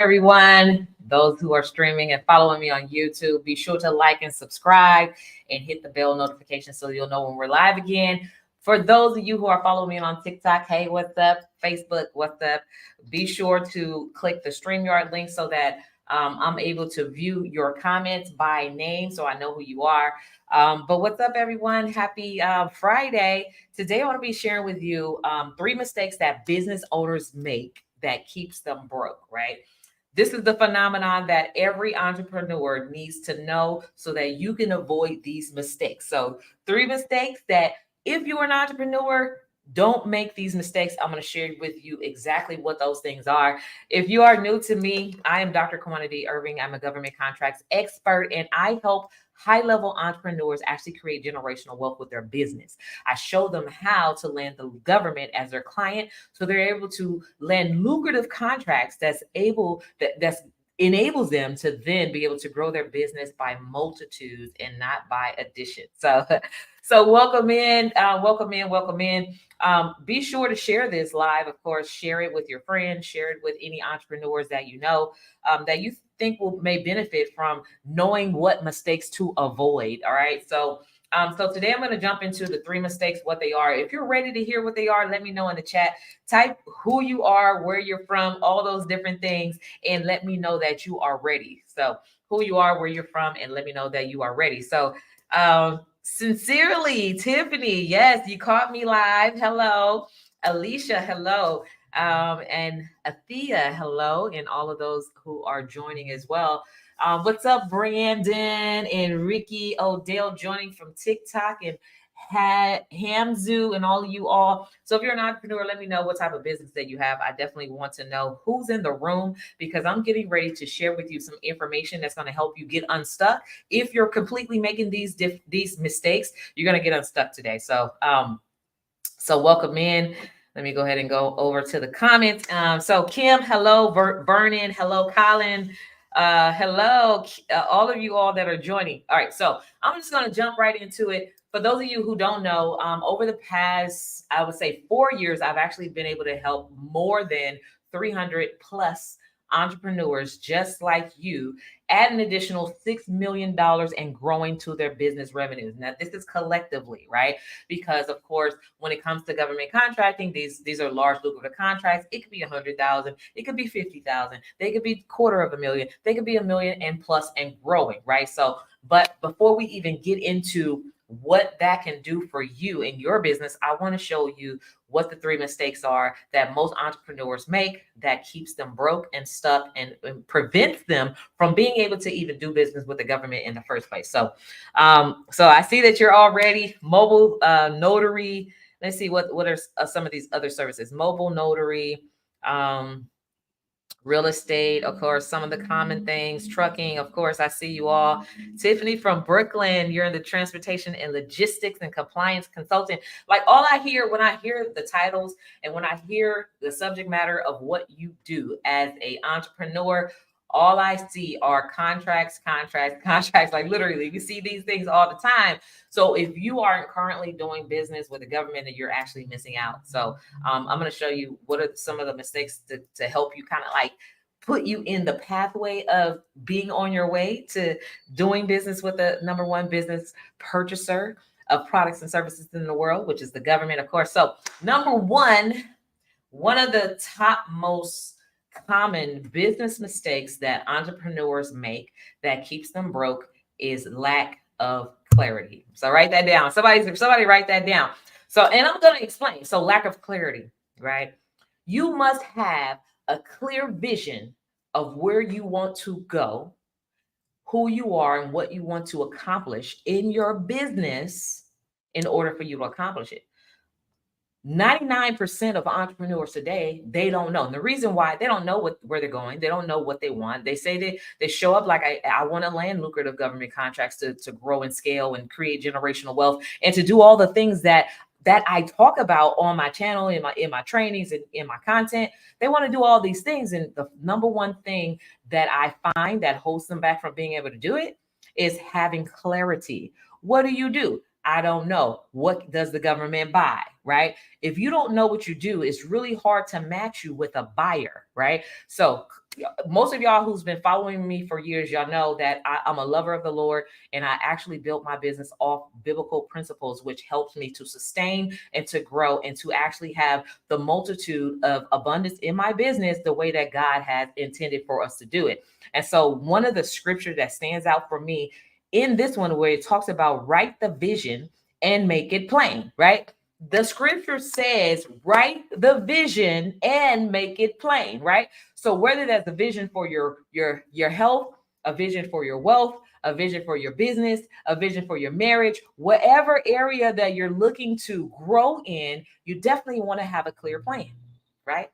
everyone. Those who are streaming and following me on YouTube, be sure to like and subscribe and hit the bell notification so you'll know when we're live again. For those of you who are following me on TikTok, hey, what's up? Facebook, what's up? Be sure to click the StreamYard link so that I'm able to view your comments by name so I know who you are. But what's up, everyone? Happy Friday. Today, I want to be sharing with you 3 mistakes that business owners make that keeps them broke, right? This is the phenomenon that every entrepreneur needs to know so that you can avoid these mistakes. So 3 mistakes that if you're an entrepreneur, don't make these mistakes. I'm going to share with you exactly what those things are. If you are new to me, I am Dr. Kawana D. Irving. I'm a government contracts expert, and I help high-level entrepreneurs actually create generational wealth with their business. I show them how to land the government as their client so they're able to land lucrative contracts that's enables them to then be able to grow their business by multitudes and not by addition. So welcome in, welcome in, welcome in. Be sure to share this live. Of course, share it with your friends, share it with any entrepreneurs that you know that you think may benefit from knowing what mistakes to avoid. All right. So today I'm going to jump into the 3 mistakes, what they are. If you're ready to hear what they are, let me know in the chat. Type who you are, where you're from, all those different things, and let me know that you are ready. So who you are, where you're from, and let me know that you are ready. So sincerely, Tiffany, yes, you caught me live. Hello. Alicia, hello. And Athea, hello, and all of those who are joining as well. What's up, Brandon and Ricky Odell joining from TikTok and Hamzu and all of you all. So if you're an entrepreneur, let me know what type of business that you have. I definitely want to know who's in the room because I'm getting ready to share with you some information that's going to help you get unstuck. If you're completely making these mistakes, you're going to get unstuck today. So welcome in. Let me go ahead and go over to the comments. So Kim, hello. Vernon, hello. Colin, hello. All of you all that are joining. All right, so I'm just going to jump right into it. For those of you who don't know, over the past, I would say 4 years, I've actually been able to help more than 300 plus entrepreneurs just like you add an additional $6 million and growing to their business revenues. Now, this is collectively, right? Because of course, when it comes to government contracting, these are large lucrative contracts. It could be 100,000, it could be 50,000, they could be $250,000, they could be $1 million and plus and growing, right? So, but before we even get into what that can do for you in your business, I want to show you what the 3 mistakes are that most entrepreneurs make that keeps them broke and stuck and prevents them from being able to even do business with the government in the first place. So I see that you're already mobile notary. Let's see what are some of these other services. Mobile notary, real estate, of course, some of the common things, trucking, of course, I see you all. Tiffany from Brooklyn, you're in the transportation and logistics and compliance consultant. Like all I hear when I hear the titles and when I hear the subject matter of what you do as an entrepreneur, all I see are contracts. Like literally, we see these things all the time. So if you aren't currently doing business with the government, then you're actually missing out. So I'm going to show you what are some of the mistakes to help you kind of like put you in the pathway of being on your way to doing business with the #1 business purchaser of products and services in the world, which is the government, of course. So #1, one of the top most common business mistakes that entrepreneurs make that keeps them broke is lack of clarity. So write that down. Somebody write that down. So, and I'm going to explain. So lack of clarity, right? You must have a clear vision of where you want to go, who you are, and what you want to accomplish in your business in order for you to accomplish it. 99% of entrepreneurs today, they don't know. And the reason why they don't know where they're going, they don't know what they want. They say they show up like I want to land lucrative government contracts to grow and scale and create generational wealth and to do all the things that I talk about on my channel, in my trainings, and in my content. They want to do all these things. And the #1 thing that I find that holds them back from being able to do it is having clarity. What do? I don't know. What does the government buy, right? If you don't know what you do, it's really hard to match you with a buyer, right? So most of y'all who's been following me for years, y'all know that I'm a lover of the Lord, and I actually built my business off biblical principles, which helps me to sustain and to grow and to actually have the multitude of abundance in my business the way that God has intended for us to do it. And so one of the scriptures that stands out for me in this one, where it talks about write the vision and make it plain, right? The scripture says write the vision and make it plain, right? So whether that's a vision for your health, a vision for your wealth, a vision for your business, a vision for your marriage, whatever area that you're looking to grow in, you definitely want to have a clear plan, right?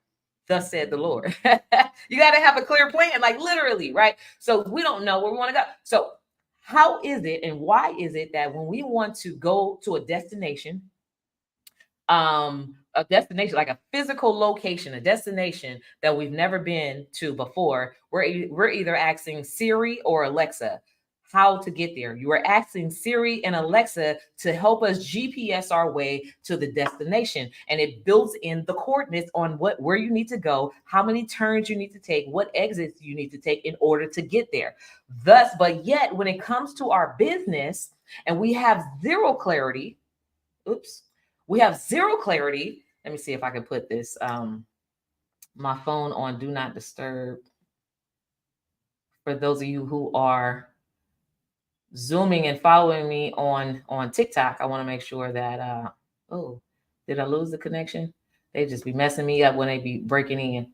Thus said the Lord. You got to have a clear plan, like literally, right? So we don't know where we want to go. So how is it and why is it that when we want to go to a destination like a physical location, a destination that we've never been to before, we're either asking Siri or Alexa how to get there. You are asking Siri and Alexa to help us GPS our way to the destination, and it builds in the coordinates on where you need to go, how many turns you need to take, what exits you need to take in order to get there. Thus, but yet when it comes to our business and we have zero clarity, we have zero clarity. Let me see if I can put this my phone on do not disturb. For those of you who are zooming and following me on TikTok, I want to make sure that oh, did I lose the connection? They just be messing me up when they be breaking in,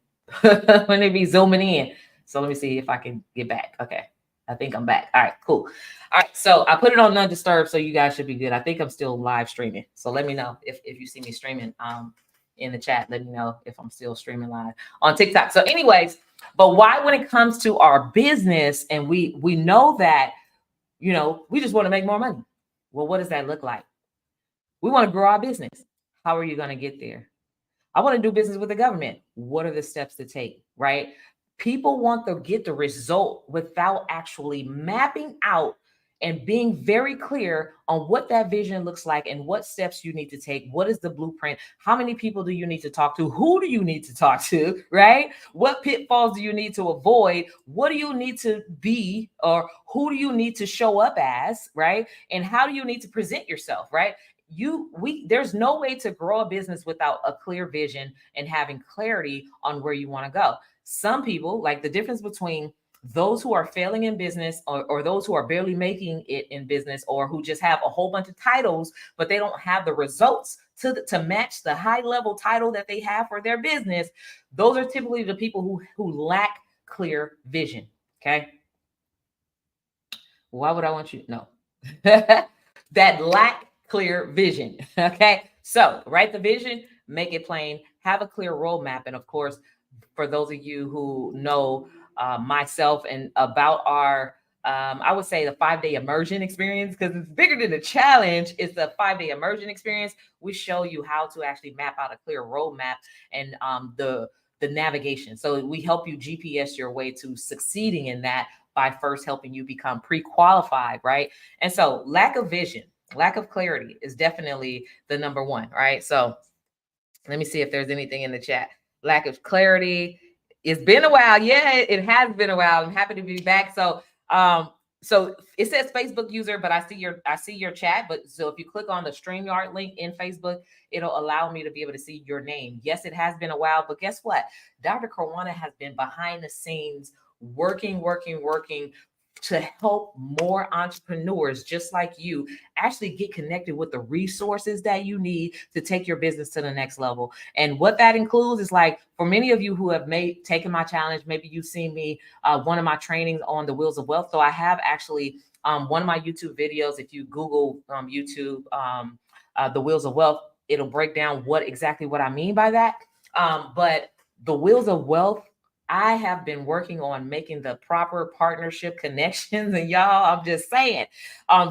when they be zooming in. So let me see if I can get back. Okay. I think I'm back. All right, cool. All right, so I put it on non-disturb, so you guys should be good. I think I'm still live streaming. So let me know if you see me streaming in the chat. Let me know if I'm still streaming live on TikTok. So anyways, but why when it comes to our business and we know that, you know, we just want to make more money. Well, what does that look like? We want to grow our business. How are you going to get there? I want to do business with the government. What are the steps to take, right? People want to get the result without actually mapping out and being very clear on what that vision looks like and what steps you need to take. What is the blueprint? How many people do you need to talk to? Who do you need to talk to, right? What pitfalls do you need to avoid? What do you need to be, or who do you need to show up as, right? And how do you need to present yourself, right? There's no way to grow a business without a clear vision and having clarity on where you want to go. Some people, like the difference between those who are failing in business or those who are barely making it in business, or who just have a whole bunch of titles, but they don't have the results to match the high level title that they have for their business. Those are typically the people who lack clear vision. Okay. Why would I want you? No, that lack clear vision. Okay. So write the vision, make it plain, have a clear roadmap. And of course, for those of you who know myself and about our, I would say the 5-day immersion experience, because it's bigger than a challenge. It's a 5-day immersion experience. We show you how to actually map out a clear roadmap and the navigation. So we help you GPS your way to succeeding in that by first helping you become pre-qualified, right? And so lack of vision, lack of clarity is definitely the number one, right? So let me see if there's anything in the chat. Lack of clarity. It's been a while. Yeah, it has been a while. I'm happy to be back. So so it says Facebook user, but I see your chat. But so if you click on the StreamYard link in Facebook, it'll allow me to be able to see your name. Yes, it has been a while, but guess what? Dr. Kawana has been behind the scenes working to help more entrepreneurs just like you actually get connected with the resources that you need to take your business to the next level. And what that includes is, like, for many of you who have taken my challenge, maybe you've seen me, one of my trainings on the Wheels of Wealth. So I have actually one of my YouTube videos. If you Google YouTube, the Wheels of Wealth, it'll break down exactly what I mean by that. But the Wheels of Wealth, I have been working on making the proper partnership connections, and y'all, I'm just saying,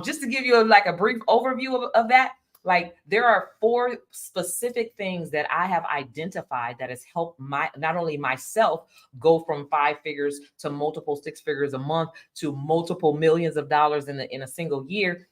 just to give you a brief overview of that, like, there are 4 specific things that I have identified that has helped not only myself go from 5 figures to multiple 6 figures a month to multiple millions of dollars in a single year.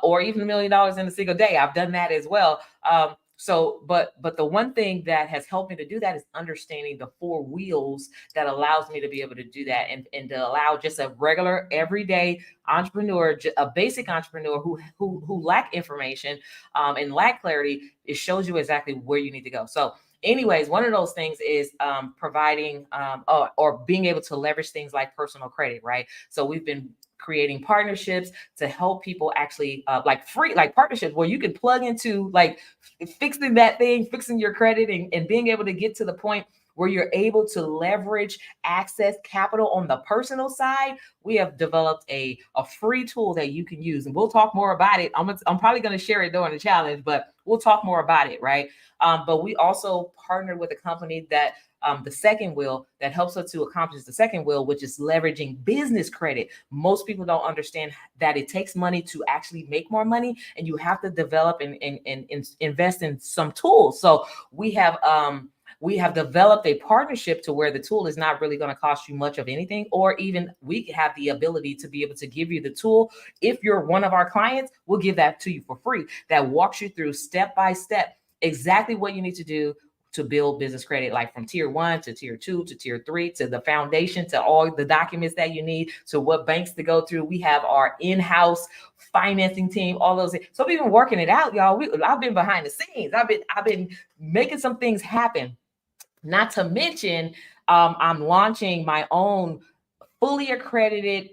or even $1 million in a single day. I've done that as well. But the one thing that has helped me to do that is understanding the four wheels that allows me to be able to do that, and to allow just a regular everyday entrepreneur, a basic entrepreneur who lack information and lack clarity. It shows you exactly where you need to go. So anyways, one of those things is providing or being able to leverage things like personal credit, right? So we've been creating partnerships to help people actually like partnerships where you can plug into like fixing your credit, and being able to get to the point where you're able to leverage access capital on the personal side. We have developed a free tool that you can use, and we'll talk more about it. I'm probably going to share it during the challenge, but we'll talk more about it, right? But we also partnered with a company that the second will that helps us to accomplish the second will, which is leveraging business credit. Most people don't understand that it takes money to actually make more money, and you have to develop and invest in some tools. So we have developed a partnership to where the tool is not really going to cost you much of anything, or even we have the ability to be able to give you the tool. If you're one of our clients, we'll give that to you for free. That walks you through step by step exactly what you need to do to build business credit, like from tier 1 to tier 2 to tier 3 to the foundation, to all the documents that you need, to what banks to go through. We have our in-house financing team, all those things. So we've been working it out, y'all. I've been behind the scenes. I've been making some things happen. Not to mention, I'm launching my own fully accredited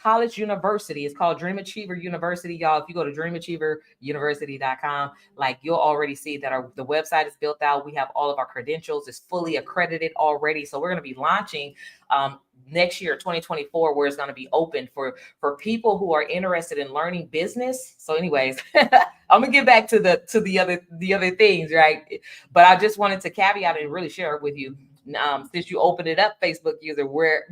college university. It's called Dream Achiever University, y'all. If you go to dreamachieveruniversity.com, like you'll already see that the website is built out. We have all of our credentials. It's fully accredited already. So we're going to be launching next year, 2024, where it's going to be open for people who are interested in learning business. So anyways, I'm gonna get back to the other things, right? But I just wanted to caveat and really share it with you. Since you opened it up, Facebook user, where,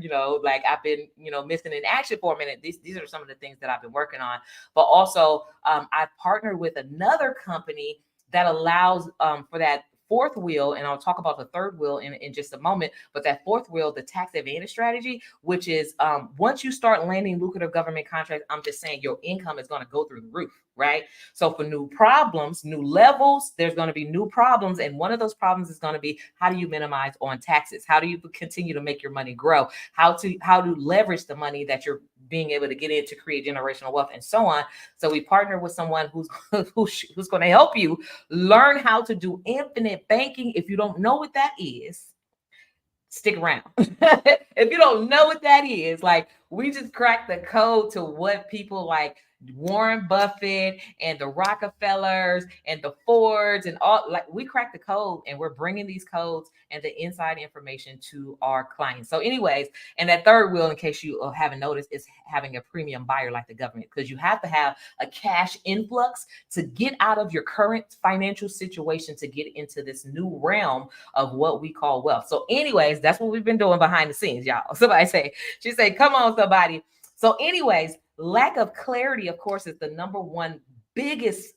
like I've been, missing in action for a minute. These are some of the things that I've been working on. But also, I partnered with another company that allows for that fourth wheel, and I'll talk about the third wheel in just a moment. But that fourth wheel, the tax advantage strategy, which is once you start landing lucrative government contracts, I'm just saying your income is going to go through the roof, right? So for new problems, new levels, there's going to be new problems. And one of those problems is going to be, how do you minimize on taxes? How do you continue to make your money grow? How to leverage the money that you're being able to get in to create generational wealth, and so on. So we partner with someone who's going to help you learn how to do infinite banking. If you don't know what that is, stick around. If you don't know what that is, like, we just cracked the code to what people like Warren Buffett and the Rockefellers and the Fords and all, like, we cracked the code, and we're bringing these codes and the inside information to our clients. So anyways, and that third wheel, in case you haven't noticed, is having a premium buyer like the government, because you have to have a cash influx to get out of your current financial situation to get into this new realm of what we call wealth. So anyways, that's what we've been doing behind the scenes, y'all. She said, come on, somebody. So anyways, lack of clarity, of course, is the number one biggest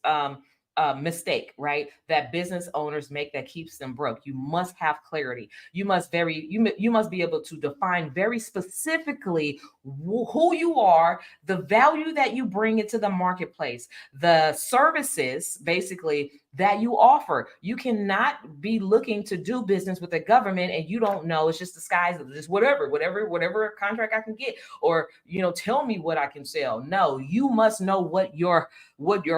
mistake, right, that business owners make that keeps them broke. You must have clarity. You must be able to define very specifically who you are, the value that you bring into the marketplace, the services basically that you offer. You cannot be looking to do business with the government and you don't know. It's just the skies, just whatever contract I can get, or tell me what I can sell. No, you must know what your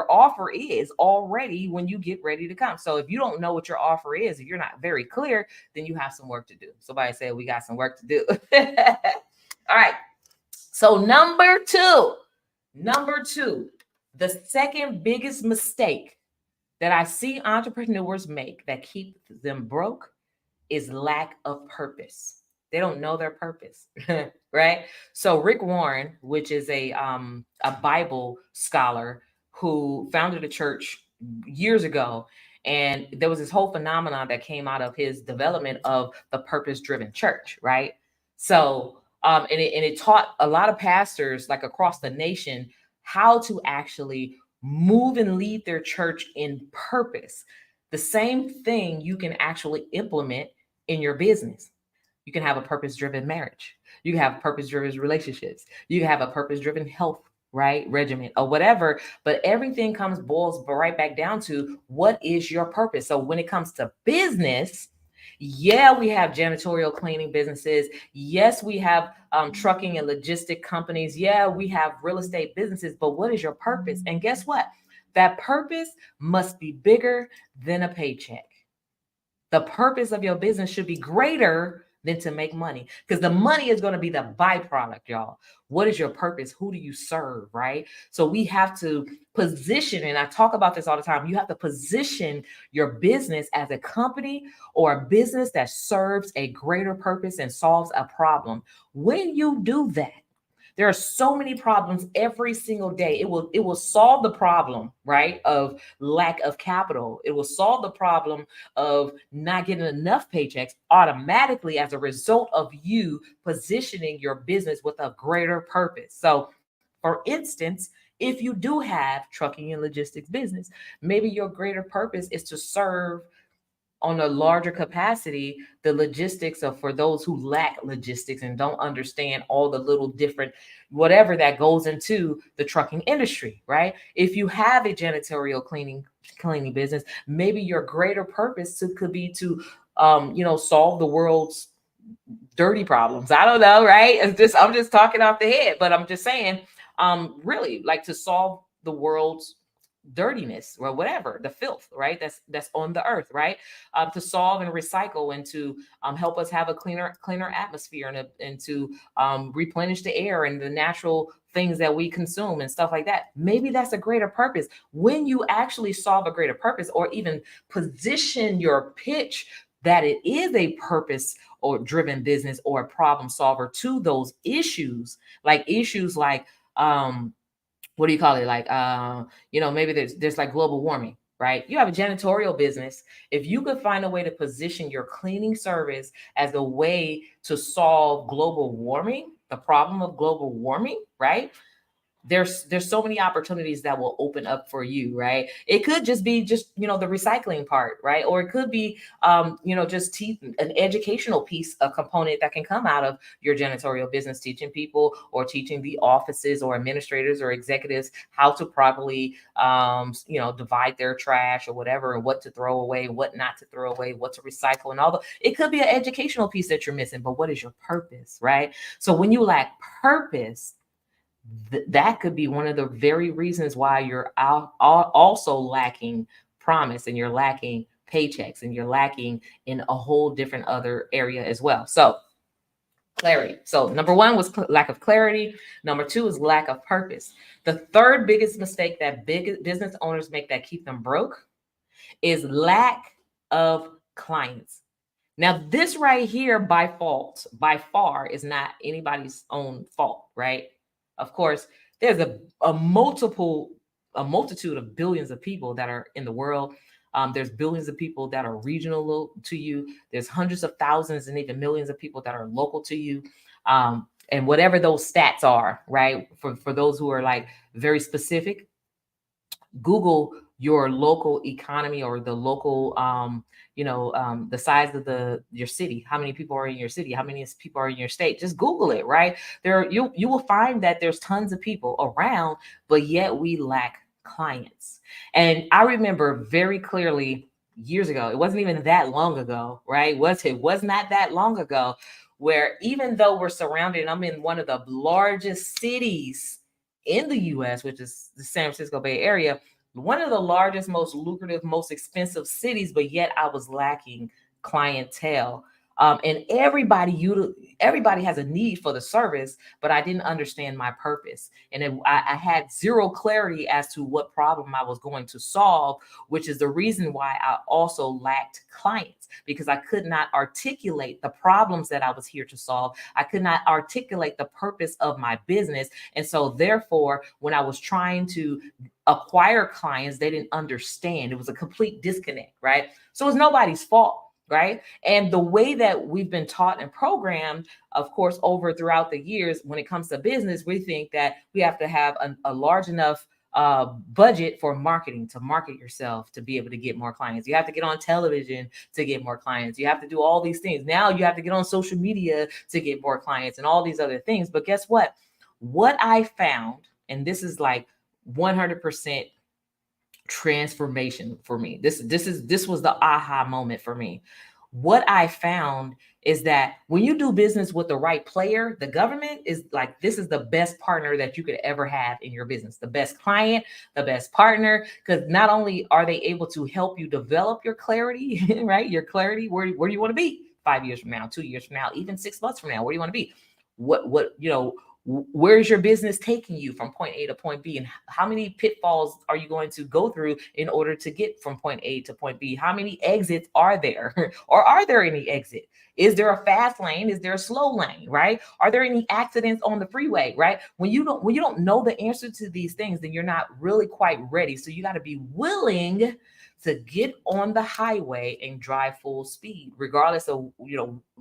offer is already when you get ready to come. So if you don't know what your offer is, if you're not very clear, then you have some work to do. Somebody said we got some work to do. All right. So number two, the second biggest mistake that I see entrepreneurs make that keep them broke is lack of purpose. They don't know their purpose, right? So Rick Warren, which is a Bible scholar who founded a church years ago, and there was this whole phenomenon that came out of his development of the purpose-driven church, right? So and it taught a lot of pastors like across the nation how to actually move and lead their church in purpose. The same thing you can actually implement in your business. You can have a purpose-driven marriage. You can have purpose-driven relationships. You can have a purpose-driven health right? Regiment or whatever. But everything boils right back down to what is your purpose. So when it comes to business, yeah, we have janitorial cleaning businesses. Yes, we have trucking and logistic companies. Yeah, we have real estate businesses. But what is your purpose? And guess what? That purpose must be bigger than a paycheck. The purpose of your business should be greater than to make money, because the money is going to be the byproduct, y'all. What is your purpose? Who do you serve, right? So we have to position, and I talk about this all the time, you have to position your business as a company or a business that serves a greater purpose and solves a problem. When you do that, there are so many problems every single day. It will solve the problem, right, of lack of capital. It will solve the problem of not getting enough paychecks automatically as a result of you positioning your business with a greater purpose. So, for instance, if you do have trucking and logistics business, maybe your greater purpose is to serve on a larger capacity the logistics of, for those who lack logistics and don't understand all the little different whatever that goes into the trucking industry, right? If you have a janitorial cleaning business, maybe your greater purpose could be to solve the world's dirty problems. I don't know, right? I'm just talking off the head, but I'm just saying, really, like, to solve the world's dirtiness or whatever, the filth, right? That's on the earth, right? To solve and recycle, and to help us have a cleaner atmosphere, and to replenish the air and the natural things that we consume and stuff like that. Maybe that's a greater purpose. When you actually solve a greater purpose, or even position your pitch that it is a purpose or driven business or a problem solver to those issues like what do you call it, like maybe there's like global warming, right? You have a janitorial business. If you could find a way to position your cleaning service as a way to solve global warming, the problem of global warming, right? There's so many opportunities that will open up for you, right? It could just be the recycling part, right? Or it could be just an educational piece, a component that can come out of your janitorial business, teaching people or teaching the offices or administrators or executives how to properly divide their trash or whatever, and what to throw away, what not to throw away, what to recycle, and all the it could be an educational piece that you're missing. But what is your purpose, right? So when you lack purpose, that could be one of the very reasons why you're also lacking promise, and you're lacking paychecks, and you're lacking in a whole different other area as well. So clarity. So number one was lack of clarity. Number two is lack of purpose. The third biggest mistake that big business owners make that keep them broke is lack of clients. Now, this right here, by far, is not anybody's own fault, right? Of course, there's a multitude of billions of people that are in the world. There's billions of people that are regional to you. There's hundreds of thousands and even millions of people that are local to you. And whatever those stats are, right? For those who are like very specific, Google your local economy, or the local the size of your city, how many people are in your city, how many people are in your state. Just Google it, right? You will find that there's tons of people around, but yet we lack clients. And I remember very clearly years ago, it wasn't even that long ago, right? It was not that long ago, where even though we're surrounded, I'm in one of the largest cities in the US, which is the San Francisco Bay Area, one of the largest, most lucrative, most expensive cities, but yet I was lacking clientele. And everybody has a need for the service, but I didn't understand my purpose. And I had zero clarity as to what problem I was going to solve, which is the reason why I also lacked clients, because I could not articulate the problems that I was here to solve. I could not articulate the purpose of my business. And so therefore, when I was trying to acquire clients, they didn't understand. It was a complete disconnect, right? So it's nobody's fault, right? And the way that we've been taught and programmed, of course, throughout the years, when it comes to business, we think that we have to have a large enough budget for marketing, to market yourself, to be able to get more clients. You have to get on television to get more clients. You have to do all these things. Now you have to get on social media to get more clients, and all these other things. But guess what? What I found, and this is like 100% transformation for me. This was the aha moment for me. What I found is that when you do business with the right player, the government is like, this is the best partner that you could ever have in your business, the best client, the best partner, because not only are they able to help you develop your clarity, right? Your clarity, where do you want to be 5 years from now, 2 years from now, even 6 months from now, where do you want to be? Where's your business taking you from point A to point B, and how many pitfalls are you going to go through in order to get from point A to point B? How many exits are there? Or are there any exit? Is there a fast lane? Is there a slow lane, right? Are there any accidents on the freeway, right? When you don't know the answer to these things, then you're not really quite ready. So you got to be willing to get on the highway and drive full speed, regardless of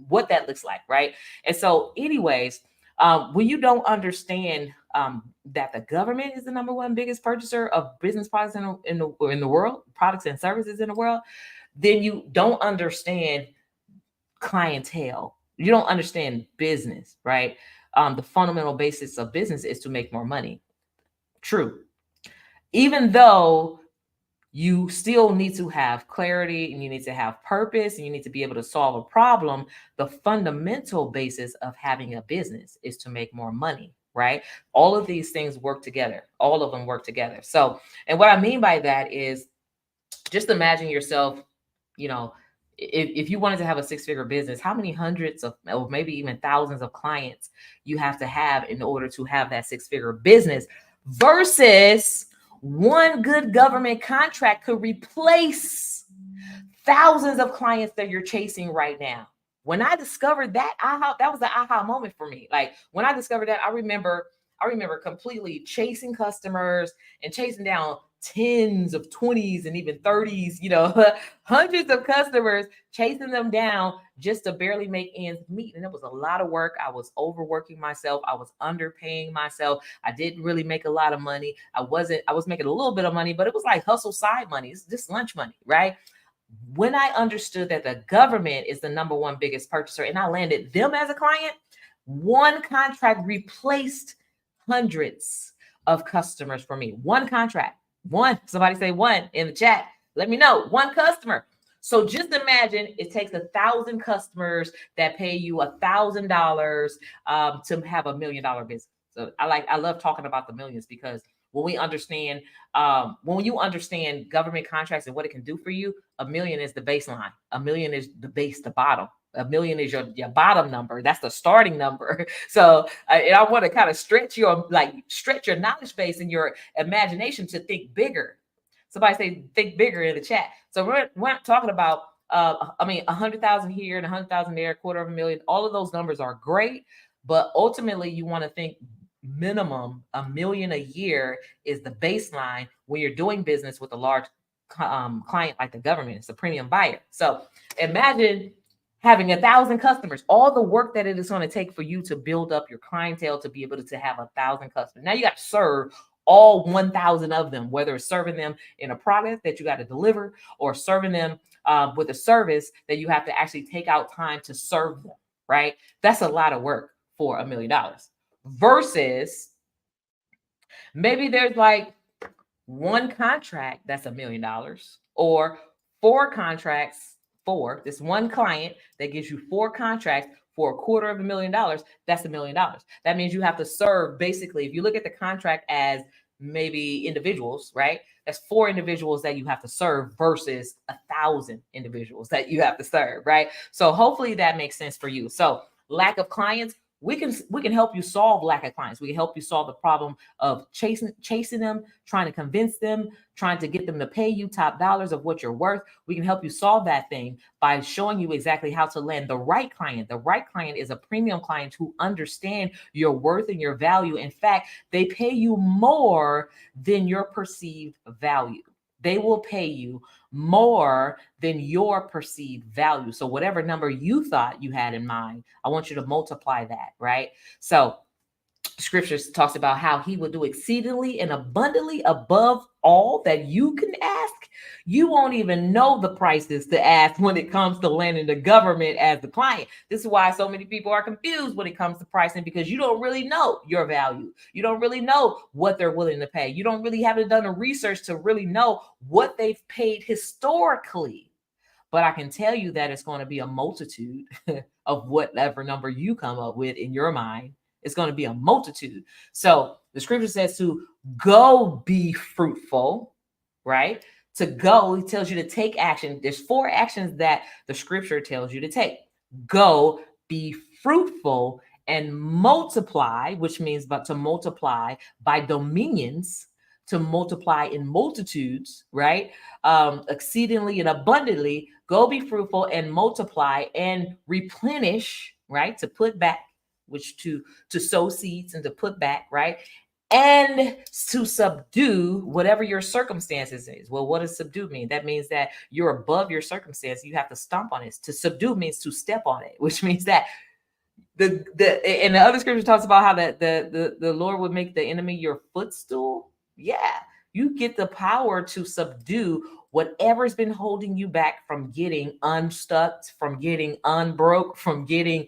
what that looks like, right? And so anyways, when you don't understand that the government is the number one biggest purchaser of business products in the world, products and services in the world, then you don't understand clientele. You don't understand business, right? The fundamental basis of business is to make more money. True. Even though you still need to have clarity, and you need to have purpose, and you need to be able to solve a problem, the fundamental basis of having a business is to make more money, right? All of these things work together. All of them work together. So, and what I mean by that is, just imagine yourself, if you wanted to have a six-figure business, how many hundreds of, or maybe even thousands of clients you have to have in order to have that six-figure business, versus one good government contract could replace thousands of clients that you're chasing right now. When I discovered that, that was the aha moment for me. Like, when I discovered that, I remember completely chasing customers and chasing down tens of 20s and even 30s, hundreds of customers, chasing them down just to barely make ends meet. And it was a lot of work. I was overworking myself. I was underpaying myself. I didn't really make a lot of money. I was making a little bit of money, but it was like hustle side money. It's just lunch money, right? When I understood that the government is the number one biggest purchaser, and I landed them as a client, one contract replaced hundreds of customers for me. One contract. One. Somebody say one in the chat. Let me know. One customer. So just imagine it takes 1,000 customers that pay you $1,000 to have $1 million business. So I love talking about the millions, because when you understand government contracts and what it can do for you, $1 million is the baseline. $1 million is the base, the bottom. $1 million is your bottom number. That's the starting number. So and I want to kind of stretch your knowledge base and your imagination to think bigger. Somebody say think bigger in the chat. So we're not talking about 100,000 here and 100,000 there, $250,000. All of those numbers are great, but ultimately you want to think minimum $1 million a year is the baseline when you're doing business with a large client like the government. It's a premium buyer. So imagine having 1,000 customers, all the work that it is going to take for you to build up your clientele to be able to have 1,000 customers. Now you got to serve all 1,000 of them, whether it's serving them in a product that you got to deliver, or serving them with a service that you have to actually take out time to serve them, right? That's a lot of work for $1 million. Versus maybe there's like one contract that's $1 million, or four contracts for this one client that gives you four contracts for $250,000. That's $1 million. That means you have to serve, basically, if you look at the contract as maybe individuals, right? That's 4 individuals that you have to serve versus 1,000 individuals that you have to serve, right? So hopefully that makes sense for you. So lack of clients, we can help you solve lack of clients. We can help you solve the problem of chasing them, trying to convince them, trying to get them to pay you top dollars of what you're worth. We can help you solve that thing by showing you exactly how to land the right client. The right client is a premium client who understand your worth and your value. In fact, they pay you more than your perceived value. They will pay you more than your perceived value. So whatever number you thought you had in mind, I want you to multiply that, right? So Scripture talks about how he will do exceedingly and abundantly above all that you can ask, You won't even know the prices to ask when it comes to landing the government as the client. This is why so many people are confused when it comes to pricing, because you don't really know your value. You don't really know what they're willing to pay. You don't really haven't done the research to really know what they've paid historically. But I can tell you that it's going to be a multitude of whatever number you come up with in your mind. It's going to be a multitude. So the scripture says to go be fruitful, right? To go, he tells you to take action. There's 4 actions that the scripture tells you to take. Go be fruitful and multiply, which means but to multiply by dominions, to multiply in multitudes, right? Exceedingly and abundantly. Go be fruitful and multiply and replenish, right? To put back, which to sow seeds and to put back, right? And to subdue whatever your circumstances is. Well, what does subdue mean? That means that you're above your circumstance. You have to stomp on it. To subdue means to step on it, which means that and the other scripture talks about how the Lord would make the enemy your footstool. Yeah, you get the power to subdue whatever's been holding you back from getting unstuck, from getting unbroke, from getting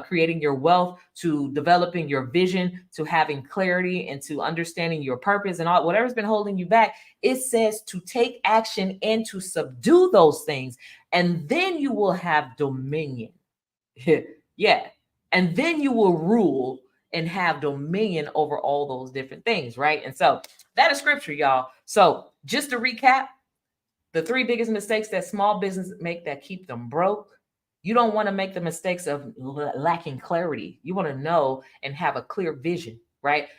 creating your wealth, to developing your vision, to having clarity, and to understanding your purpose, and all whatever's been holding you back. It says to take action and to subdue those things, and then you will have dominion. Yeah. And then you will rule and have dominion over all those different things, right? And so that is scripture, y'all. So just to recap, the 3 biggest mistakes that small businesses make that keep them broke. You don't want to make the mistakes of lacking clarity. You want to know and have a clear vision, right?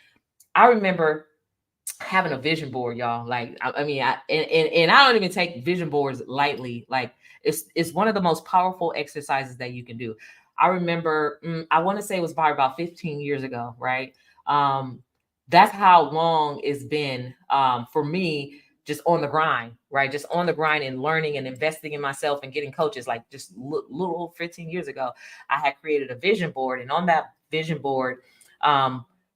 I remember having a vision board, y'all. Like, I mean, and I don't even take vision boards lightly. Like, it's one of the most powerful exercises that you can do. I remember, I want to say it was probably about 15 years ago, right? That's how long it's been for me, just on the grind, right? Just on the grind and learning and investing in myself and getting coaches. Like just little 15 years ago, I had created a vision board, and on that vision board,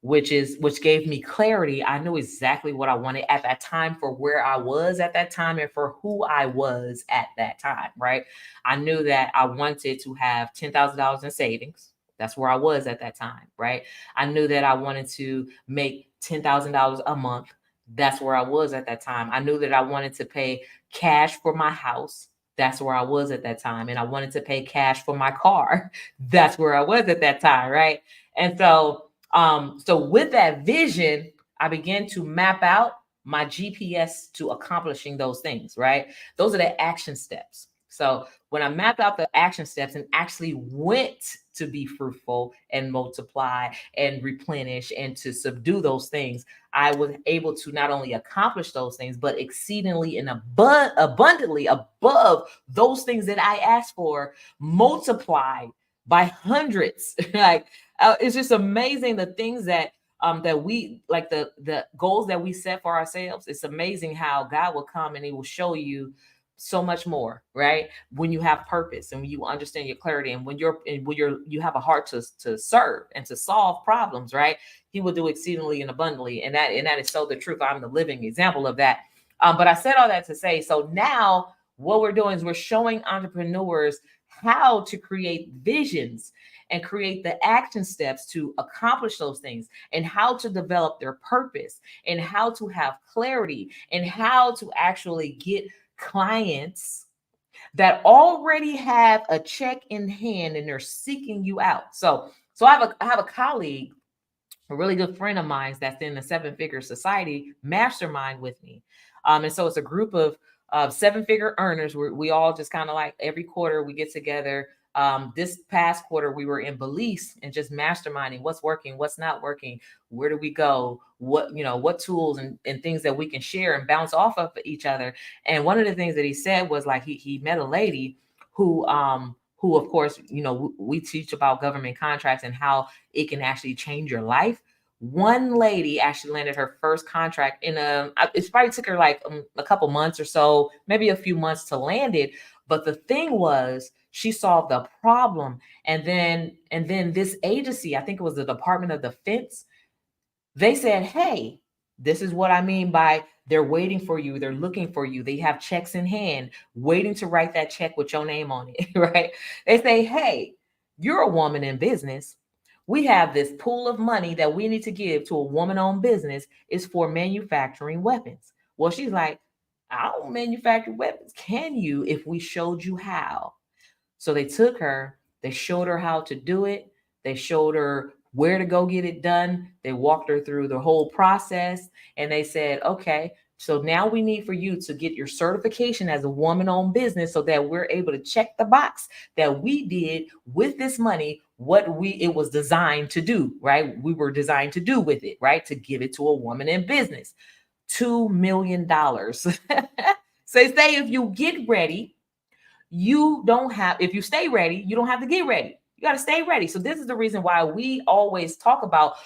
which gave me clarity. I knew exactly what I wanted at that time, for where I was at that time, and for who I was at that time, right? I knew that I wanted to have $10,000 in savings. That's where I was at that time, right? I knew that I wanted to make $10,000 a month. That's where I was at that time. I knew that I wanted to pay cash for my house. That's where I was at that time. And I wanted to pay cash for my car. That's where I was at that time, right? And so with that vision, I began to map out my GPS to accomplishing those things, right? Those are the action steps. So when I mapped out the action steps and actually went to be fruitful and multiply and replenish and to subdue those things, I was able to not only accomplish those things, but exceedingly and abundantly above those things that I asked for, multiplied by hundreds. Like, it's just amazing the things that we like, the goals that we set for ourselves. It's amazing how God will come and he will show you so much more, right? When you have purpose and when you understand your clarity, and when you have a heart to serve and to solve problems, right? He will do exceedingly and abundantly. And that is so the truth. I'm the living example of that. But I said all that to say, so now what we're doing is we're showing entrepreneurs how to create visions and create the action steps to accomplish those things, and how to develop their purpose, and how to have clarity, and how to actually get clients that already have a check in hand and they're seeking you out. So I have a colleague, a really good friend of mine, that's in the 7-figure society mastermind with me. And so it's a group of 7-figure earners. We all just kind of like every quarter we get together. This past quarter we were in Belize and just masterminding what's working, what's not working, where do we go, what tools and things that we can share and bounce off of each other. And one of the things that he said was like he met a lady who of course, we teach about government contracts and how it can actually change your life. One lady actually landed her first contract it probably took her like a couple months or so, maybe a few months to land it. But the thing was, she solved the problem. And then this agency, I think it was the Department of Defense, they said, hey, This is what I mean by they're waiting for you. They're looking for you. They have checks in hand, waiting to write that check with your name on it, right? They say, hey, you're a woman in business. We have this pool of money that we need to give to a woman owned business is for manufacturing weapons. Well, she's like, I don't manufacture weapons. Can you if we showed you how? So they took her, they showed her how to do it, they showed her where to go get it done, they walked her through the whole process, and they said, okay, so now we need for you to get your certification as a woman owned business so that we're able to check the box that we did with this money what we it was designed to do, right? We were designed to do with it, right? To give it to a woman in business. $2 million. So say if you get ready, you don't have, if you stay ready, you don't have to get ready. You got to stay ready. So this is the reason why we always talk about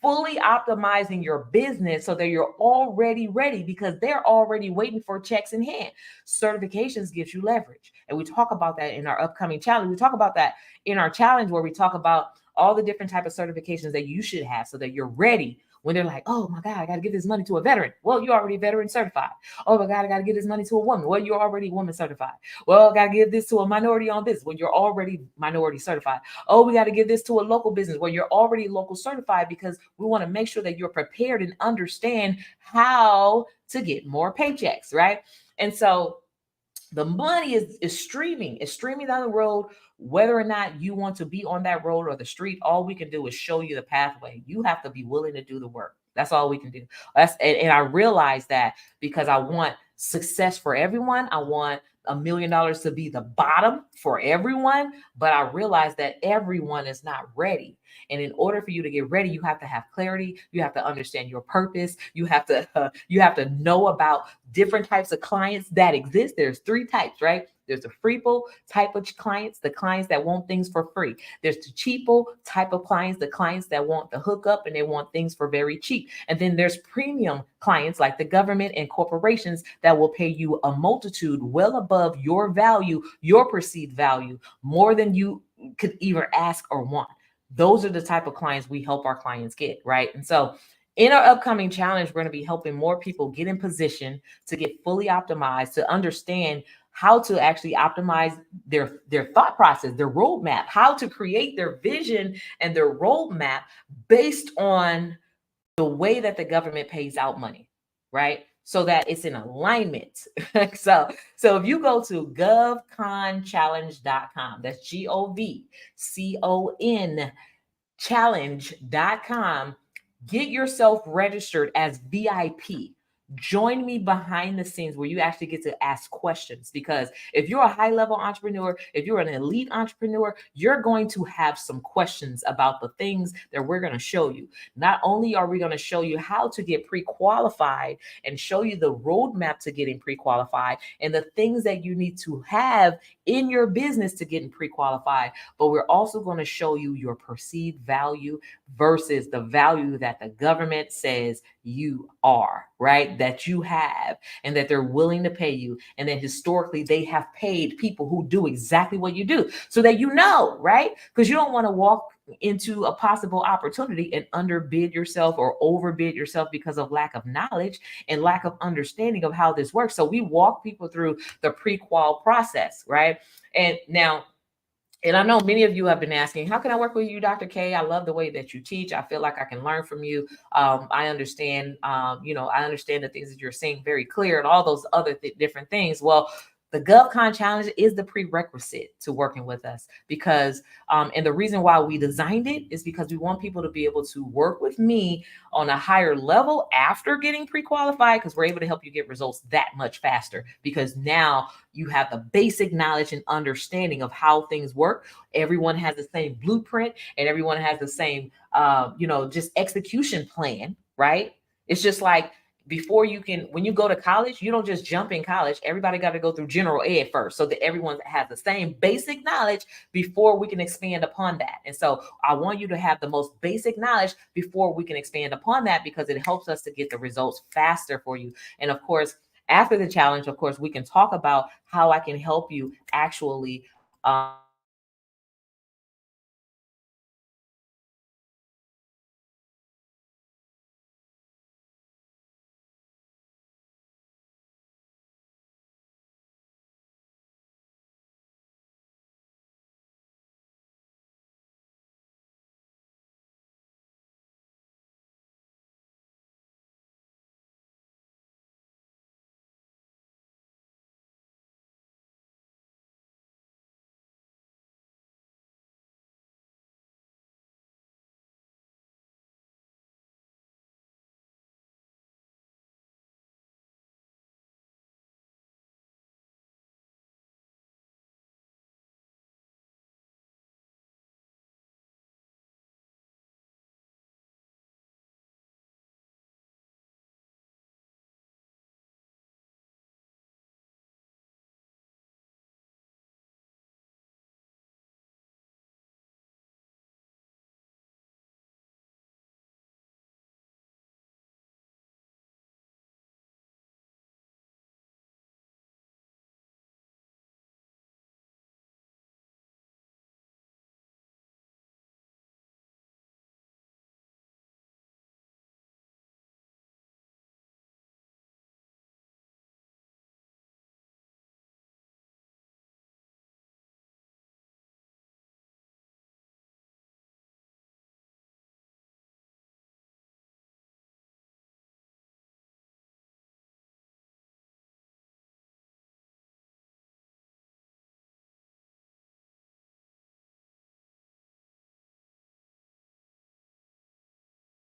fully optimizing your business so that you're already ready, because they're already waiting for checks in hand. Certifications gives you leverage. And we talk about that in our upcoming challenge. We talk about that in our challenge where we talk about all the different type of certifications that you should have so that you're ready when they're like, oh my God, I got to give this money to a veteran. Well, you're already veteran certified. Oh my God, I got to give this money to a woman. Well, you're already woman certified. Well, I got to give this to a minority owned business when you're already minority certified. Oh, we got to give this to a local business where you're already local certified, because we want to make sure that you're prepared and understand how to get more paychecks, right? And so the money is streaming. It's streaming down the road. Whether or not you want to be on that road or the street, all we can do is show you the pathway. You have to be willing to do the work. That's all we can do. And I realize that because I want success for everyone. I want $1 million to be the bottom for everyone. But I realize that everyone is not ready. And in order for you to get ready, you have to have clarity. You have to understand your purpose. You have to know about different types of clients that exist. There's 3 types, right? There's the freeple type of clients, the clients that want things for free. There's the cheapo type of clients, the clients that want the hookup and they want things for very cheap. And then there's premium clients like the government and corporations that will pay you a multitude well above your value, your perceived value, more than you could either ask or want. Those are the type of clients we help our clients get, right? And so in our upcoming challenge, we're going to be helping more people get in position to get fully optimized, to understand how to actually optimize their thought process, their roadmap, how to create their vision and their roadmap based on the way that the government pays out money, right? So that it's in alignment. So if you go to govconchallenge.com, that's GOVCON challenge.com, get yourself registered as VIP. Join me behind the scenes where you actually get to ask questions, because if you're a high level entrepreneur, if you're an elite entrepreneur, you're going to have some questions about the things that we're going to show you. Not only are we going to show you how to get pre-qualified and show you the roadmap to getting pre-qualified and the things that you need to have in your business to getting pre-qualified, but we're also going to show you your perceived value versus the value that the government says you are, right? That you have, and that they're willing to pay you. And then historically, they have paid people who do exactly what you do, so that you know, right? Because you don't want to walk into a possible opportunity and underbid yourself or overbid yourself because of lack of knowledge and lack of understanding of how this works. So we walk people through the pre-qual process, right? And now, and I know many of you have been asking, how can I work with you, Dr. K? I love the way that you teach. I feel like I can learn from you. I understand, I understand the things that you're saying very clear and all those other different things. Well, the GovCon challenge is the prerequisite to working with us, because, and the reason why we designed it is because we want people to be able to work with me on a higher level after getting pre-qualified, because we're able to help you get results that much faster, because now you have the basic knowledge and understanding of how things work. Everyone has the same blueprint and everyone has the same, just execution plan, right? It's just like, before you can, when you go to college, you don't just jump in college. Everybody got to go through general ed first, so that everyone has the same basic knowledge before we can expand upon that. And so I want you to have the most basic knowledge before we can expand upon that, because it helps us to get the results faster for you. And of course, after the challenge, of course, we can talk about how I can help you actually